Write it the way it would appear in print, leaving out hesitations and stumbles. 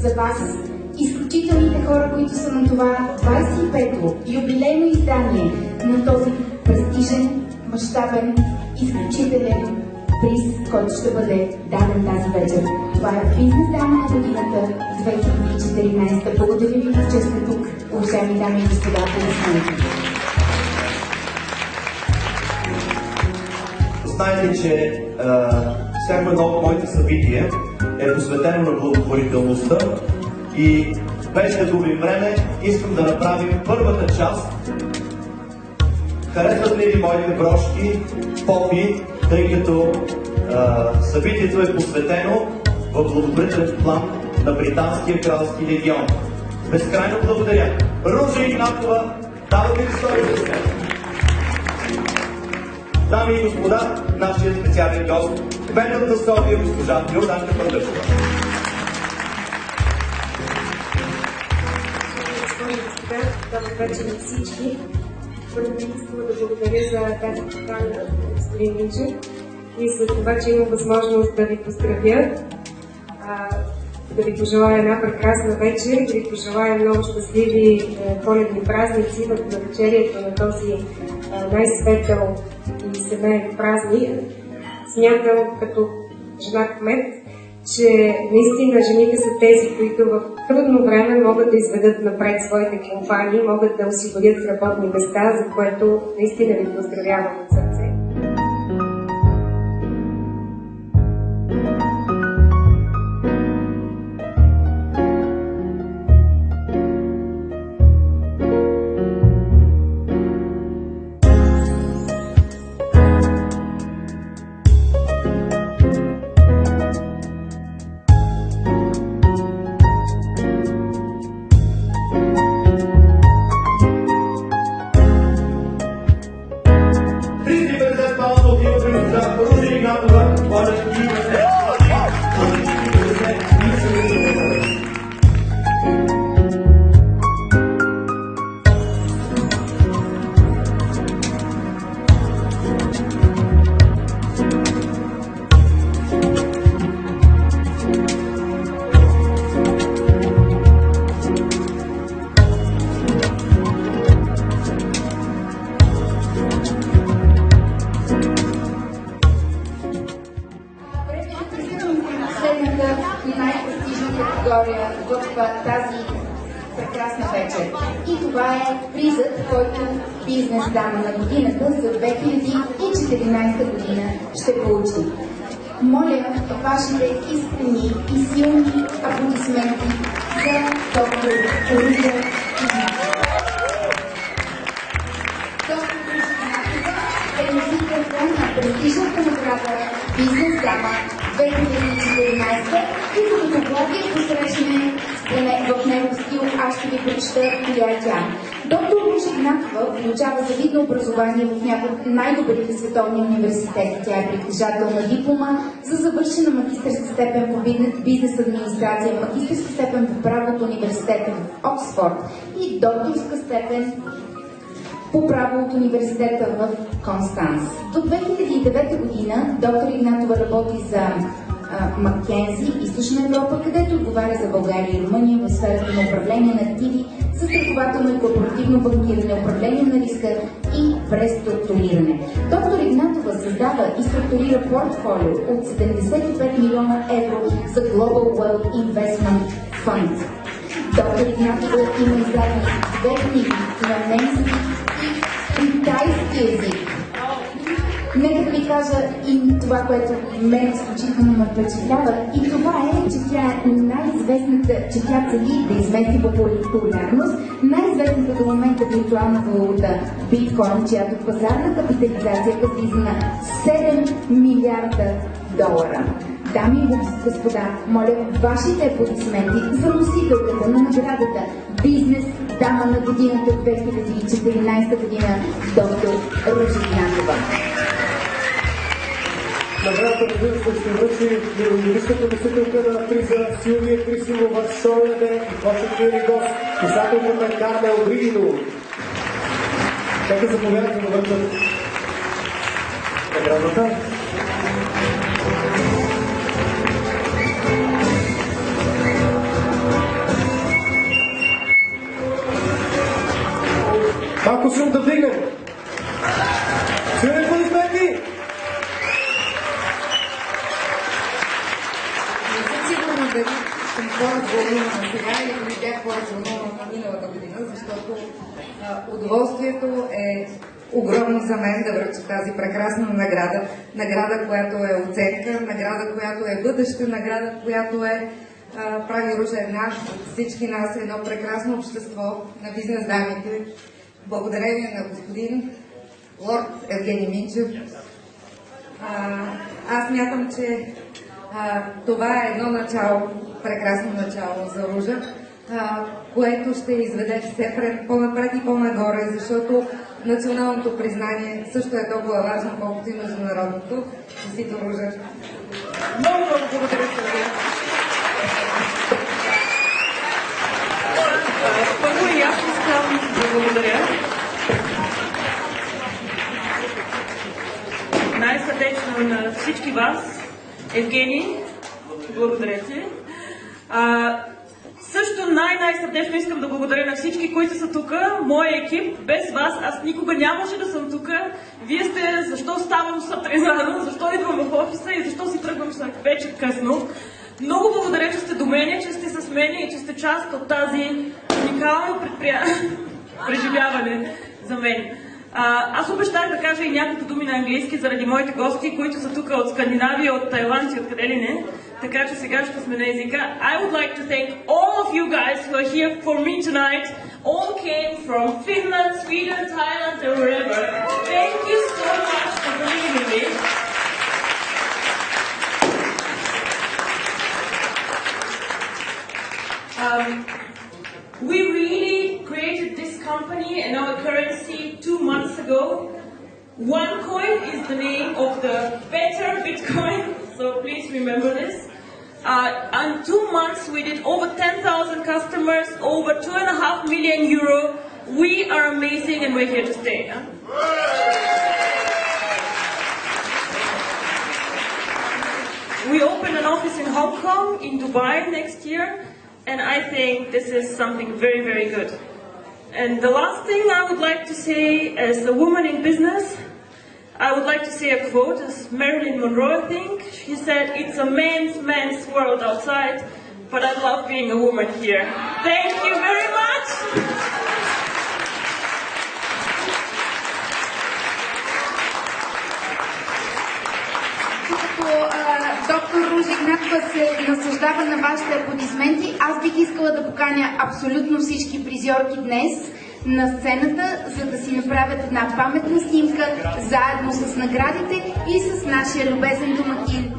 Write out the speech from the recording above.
за вас, изключителните хора, които са на това 25-то юбилейно издание на този престижен, мащабен, изключителен приз, който ще бъде даден тази вечер. Това е Бизнес дама на годината 2014. Благодаря ви, че сте тук, уважаеми дами и господа, аплодисменти. Знаете, че всяко едно от моите събития е посветено на благотворителността и без да губим време, искам да направим първата част. Харесват ли ви моите брошки, попи, тъй като събитието е посветено в благотворителен план на Британския кралски легион. Безкрайно благодаря. Ружа Игнатова, давате ли стои за сега? Дами и господа, нашия специален гост, кметът на София, госпожа Йорданка Пандъшова. Добър вечер на всички. Първо бих искала да благодаря за тази покана, господин Минчев, и за това, че имам възможност да ви поздравя, да ви пожелая една прекрасна вечер, да ви пожелая много щастливи коледни празници в навечерието на този най-светъл и семейен празник. Смятам като жена кмет, че наистина жените са тези, които в трудно време могат да изведат напред своите компании, могат да осигурят работни места, за което наистина ви поздравявам от сърце. най-престижната категория в тази прекрасна вечер. И това е призът, който Бизнес дама на годината за 2014 година ще получи. Моля вашите искрени и силни аплодисменти за доктор Ружа Игнатова. Доктор Ружа Игнатова е носителка на престижната награда Бизнес дама 2014 и докато Влади посрещне в него стил, аз ще ви прочета коя е тя. Доктор Ружа Игнатова получава завидно образование в някои от най-добрите световни университети. Тя е притежател на диплома за завършена магистърска степен по бизнес администрация, магистърска степен по право от университета в Оксфорд и докторска степен по право от университета в Констанс. До 2009 година доктор Игнатова работи за Маккензи, Източна Европа, където отговаря за България и Румъния в сферата на управление на активи, застрахователно и корпоративно банкиране, управление на риска и преструктуриране. Доктор Игнатова създава и структурира портфолио от 75 милиона евро за Global Wealth Investment Fund. Доктор Игнатова има издадени 2 книги на немски и китайски език. Нека да ви кажа и това, което мен изключително ме впечатлява. И това е, че тя е най-известната, че тя цели да измести популярност. Най-известната до момента виртуална валута биткоин, чиято пазарна капитализация възлиза на 7 милиарда долара. Дами и господа, моля вашите аплодисменти за носителката на наградата Бизнес дама на годината 2014 година, доктор Ружа Игнатова. Наградата, разбира се, ще връчи юридическата носителка на приза Силвия Крисимова Шойнеде и почетния гост, писателката Кармел Бригинова. Нека заповядайте да връчат наградата. Малко силно да вдигнем. Силни аплодисменти! Не съм сигурна дали съм по-развълнувана сега или дали бях по-развълнувана миналата година, защото удоволствието е огромно за мен да връча тази прекрасна награда. Награда, която е оценка, награда, която е бъдеще, награда, която прави Ружа една от всички нас, едно прекрасно общество на бизнес дамите. Благодарение на господин лорд Евгений Минчев. Аз мятам, че това е едно начало, прекрасно начало за Ружа, което ще изведе все по-напред и по-нагоре, защото националното признание също е толкова важно, колкото и международното. Честито, Ружа! Много благодаря, Сергей. Първо и аз искам да благодаря най-сърдечно на всички вас. Евгений, благодаря ти. Също най-сърдечно искам да благодаря на всички, които са тук, моя екип. Без вас аз никога нямаше да съм тук. Вие сте защо ставам сутрин рано, защо идвам в офиса и защо си тръгвам вече късно. Много благодаря, че сте до мене, че сте с мен и че сте част от тази уникално преживяване за мен. Аз обещах да кажа и няколко думи на английски заради моите гости, които са тук от Скандинавия, от Тайланд и откъде ли не. Така че сега ще сме на езика. I would like to thank all of you guys who are here for me tonight. All came from Finland, Sweden, Thailand and wherever. Thank you so much for believing in me. We really created this company and our currency 2 months ago. OneCoin is the name of the better Bitcoin, so please remember this. In 2 months we did over 10,000 customers, over 2.5 million euro. We are amazing and we're here to stay. Huh? We opened an office in Hong Kong, in Dubai next year. And I think this is something very, very good. And the last thing I would like to say as a woman in business, I would like to say a quote, as Marilyn Monroe, I think. She said, "It's a man's world outside, but I love being a woman here." Thank you very much! Доктор Ружа Игнатова се наслаждава на вашите аплодисменти. Аз бих искала да поканя абсолютно всички призьорки днес на сцената, за да си направят една паметна снимка заедно с наградите и с нашия любезен домакин